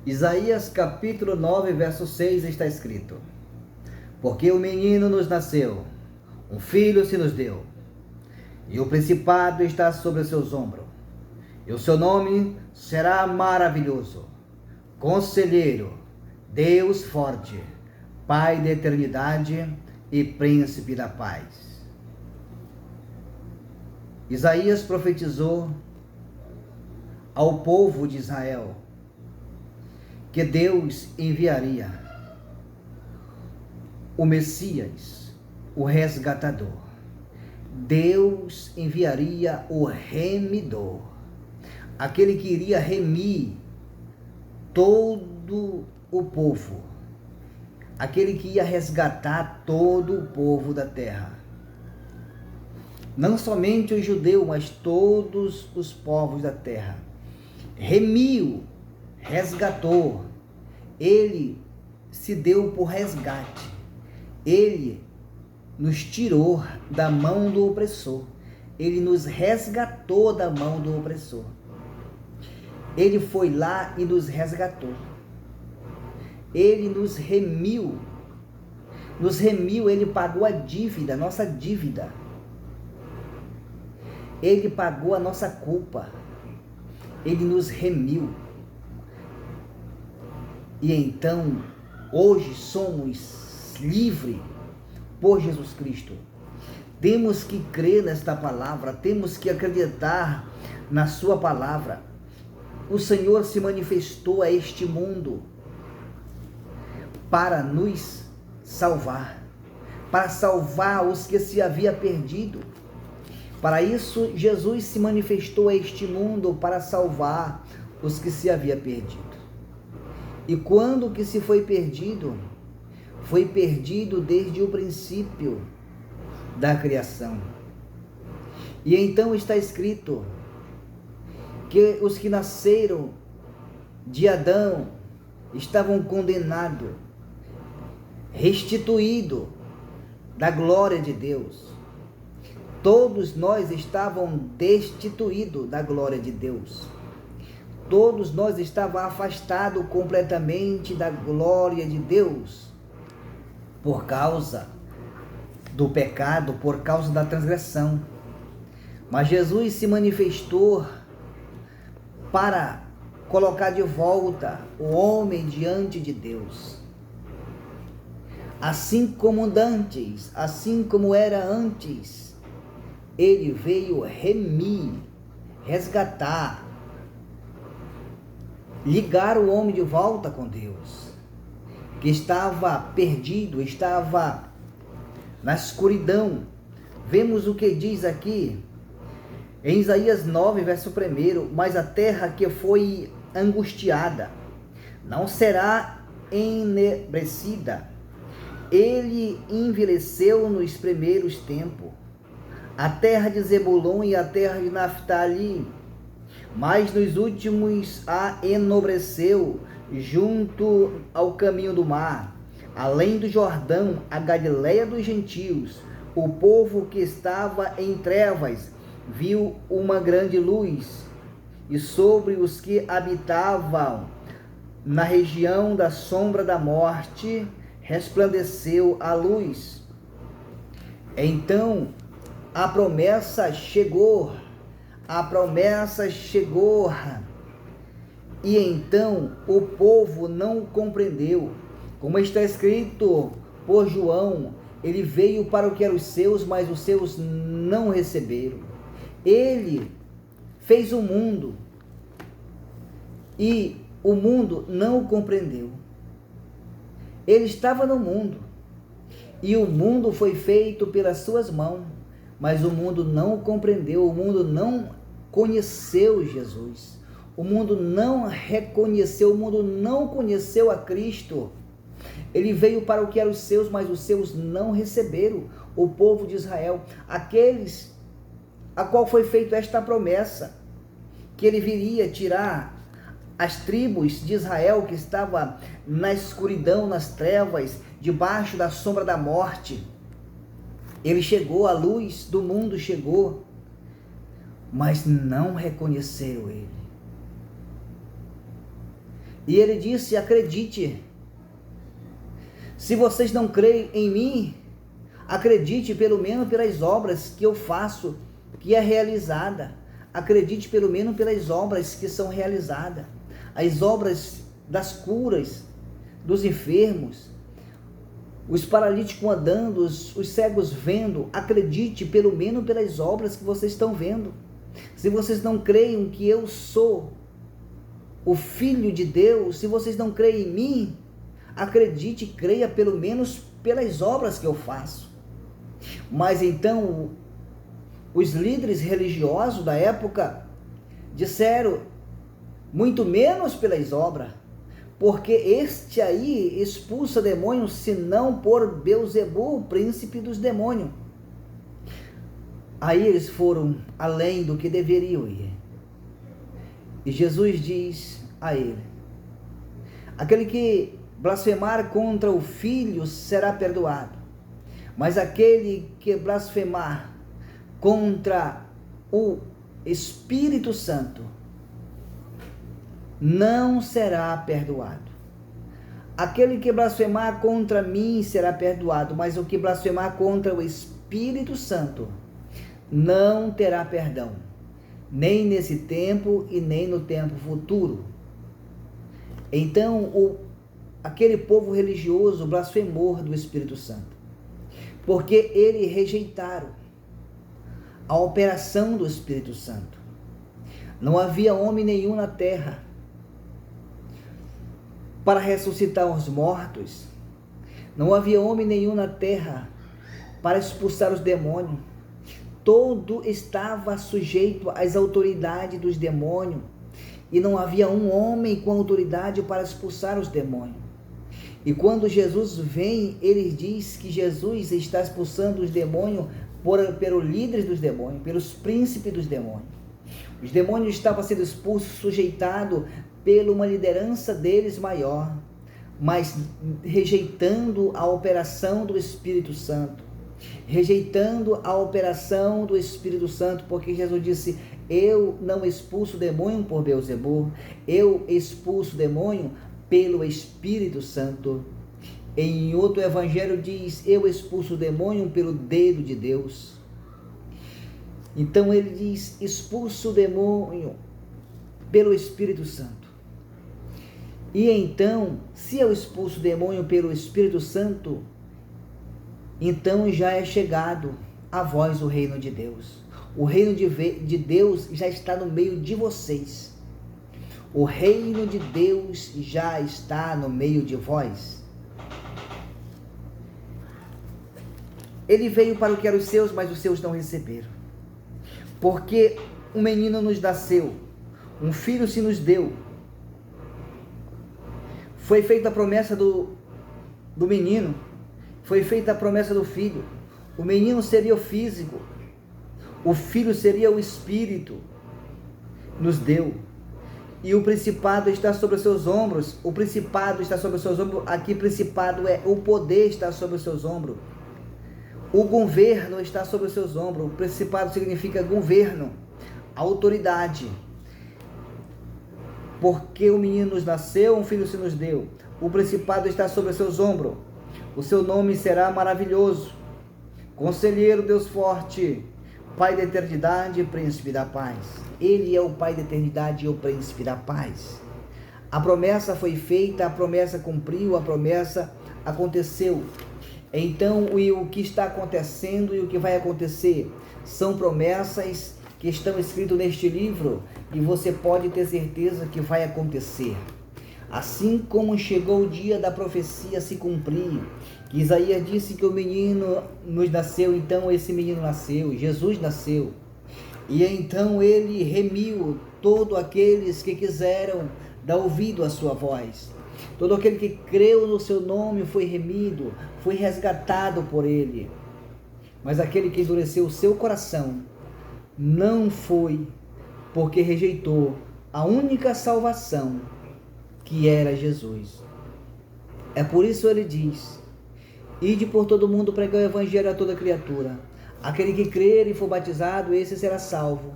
Isaías capítulo 9, verso 6 está escrito: Porque o menino nos nasceu, um filho se nos deu, e o principado está sobre os seus ombros, e o seu nome será maravilhoso, Conselheiro, Deus forte, Pai da eternidade e Príncipe da paz. Isaías profetizou ao povo de Israel que Deus enviaria o Messias, o resgatador. Deus enviaria o remidor, aquele que iria remir todo o povo, aquele que ia resgatar todo o povo da terra. Não somente o judeu, mas todos os povos da terra. Remiu, resgatou, ele se deu por resgate, ele nos tirou da mão do opressor, ele nos resgatou da mão do opressor, ele foi lá e nos resgatou, ele nos remiu, ele pagou a dívida, nossa dívida, ele pagou a nossa culpa, ele nos remiu. E então, hoje somos livres por Jesus Cristo. Temos que crer nesta palavra, temos que acreditar na sua palavra. O Senhor se manifestou a este mundo para nos salvar, para salvar os que se havia perdido. Para isso, Jesus se manifestou a este mundo para salvar os que se havia perdido. E quando que se foi perdido? Foi perdido desde o princípio da criação. E então está escrito que os que nasceram de Adão estavam condenados, restituídos da glória de Deus. Todos nós estávamos destituídos da glória de Deus. Todos nós estávamos afastados completamente da glória de Deus por causa do pecado, por causa da transgressão. Mas Jesus se manifestou para colocar de volta o homem diante de Deus. Assim como dantes, assim como era antes, ele veio remir, resgatar, ligar o homem de volta com Deus, que estava perdido, estava na escuridão. Vemos o que diz aqui em Isaías 9, verso 1: Mas a terra que foi angustiada não será enebrecida. Ele envelheceu nos primeiros tempos, a terra de Zebulon e a terra de Naftali, mas nos últimos a enobreceu, junto ao caminho do mar, além do Jordão, a Galileia dos gentios. O povo que estava em trevas viu uma grande luz, e sobre os que habitavam na região da sombra da morte resplandeceu a luz. Então a promessa chegou, e então o povo não compreendeu. Como está escrito por João, ele veio para o que eram os seus, mas os seus não receberam. Ele fez o mundo e o mundo não o compreendeu. Ele estava no mundo e o mundo foi feito pelas suas mãos, mas o mundo não o compreendeu, o mundo não conheceu Jesus, o mundo não reconheceu, o mundo não conheceu a Cristo. Ele veio para o que eram os seus, mas os seus não receberam. O povo de Israel, aqueles a qual foi feita esta promessa, que ele viria tirar as tribos de Israel que estava na escuridão, nas trevas, debaixo da sombra da morte. Ele chegou, a luz do mundo chegou, mas não reconheceram ele. E ele disse: acredite. Se vocês não creem em mim, acredite pelo menos pelas obras que eu faço, que é realizada. Acredite pelo menos pelas obras que são realizadas. As obras das curas dos enfermos, os paralíticos andando, os cegos vendo. Acredite pelo menos pelas obras que vocês estão vendo. Se vocês não creem que eu sou o Filho de Deus, se vocês não creem em mim, acredite e creia pelo menos pelas obras que eu faço. Mas então os líderes religiosos da época disseram: muito menos pelas obras, porque este aí expulsa demônios, senão por Beelzebul, o príncipe dos demônios. Aí eles foram além do que deveriam ir. E Jesus diz a ele: aquele que blasfemar contra o Filho será perdoado, mas aquele que blasfemar contra o Espírito Santo não será perdoado. Aquele que blasfemar contra mim será perdoado, mas o que blasfemar contra o Espírito Santo não terá perdão, nem nesse tempo e nem no tempo futuro. Então aquele povo religioso blasfemou do Espírito Santo, porque eles rejeitaram a operação do Espírito Santo. Não havia homem nenhum na terra para ressuscitar os mortos. Não havia homem nenhum na terra para expulsar os demônios. Todo estava sujeito às autoridades dos demônios, e não havia um homem com autoridade para expulsar os demônios. E quando Jesus vem, ele diz que Jesus está expulsando os demônios pelos líderes dos demônios, pelos príncipes dos demônios. Os demônios estavam sendo expulsos, sujeitados por uma liderança deles maior, mas rejeitando a operação do Espírito Santo. Rejeitando a operação do Espírito Santo, porque Jesus disse: eu não expulso demônio por Beelzebul, eu expulso demônio pelo Espírito Santo. Em outro evangelho diz: eu expulso o demônio pelo dedo de Deus. Então ele diz: expulso o demônio pelo Espírito Santo. E então, se eu expulso o demônio pelo Espírito Santo, então já é chegado a vós o reino de Deus. O reino de Deus já está no meio de vocês. O reino de Deus já está no meio de vós. Ele veio para o que eram os seus, mas os seus não receberam. Porque um menino nos nasceu, um filho se nos deu. Foi feita a promessa do menino, foi feita a promessa do filho. O menino seria o físico, o filho seria o espírito, nos deu. E o principado está sobre os seus ombros. O principado está sobre os seus ombros. Aqui principado é o poder está sobre os seus ombros. O governo está sobre os seus ombros. O principado significa governo, autoridade. Porque o menino nos nasceu, um filho se nos deu. O principado está sobre os seus ombros. O seu nome será maravilhoso, Conselheiro, Deus forte, Pai da eternidade e Príncipe da paz. Ele é o Pai da eternidade e o Príncipe da paz. A promessa foi feita, a promessa cumpriu, a promessa aconteceu. Então, o que está acontecendo e o que vai acontecer são promessas que estão escritas neste livro, e você pode ter certeza que vai acontecer. Assim como chegou o dia da profecia se cumprir, que Isaías disse que o menino nos nasceu, então esse menino nasceu, Jesus nasceu. E então ele remiu todos aqueles que quiseram dar ouvido à sua voz. Todo aquele que creu no seu nome foi remido, foi resgatado por ele. Mas aquele que endureceu o seu coração não foi, porque rejeitou a única salvação, que era Jesus. É por isso ele diz: ide por todo mundo pregar o evangelho a toda criatura. Aquele que crer e for batizado, esse será salvo.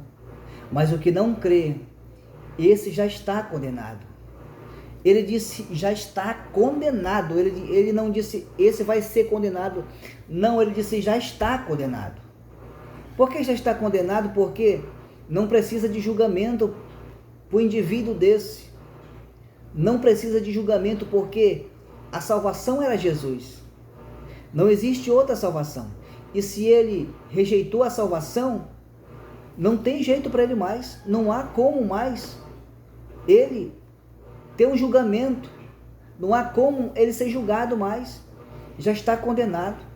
Mas o que não crê, esse já está condenado. Ele disse, já está condenado. Ele não disse, esse vai ser condenado. Não, ele disse, já está condenado. Por que já está condenado? Porque não precisa de julgamento para o indivíduo desse. Não precisa de julgamento porque a salvação era Jesus. Não existe outra salvação. E se ele rejeitou a salvação, não tem jeito para ele mais. Não há como mais ele ter um julgamento. Não há como ele ser julgado mais. Já está condenado.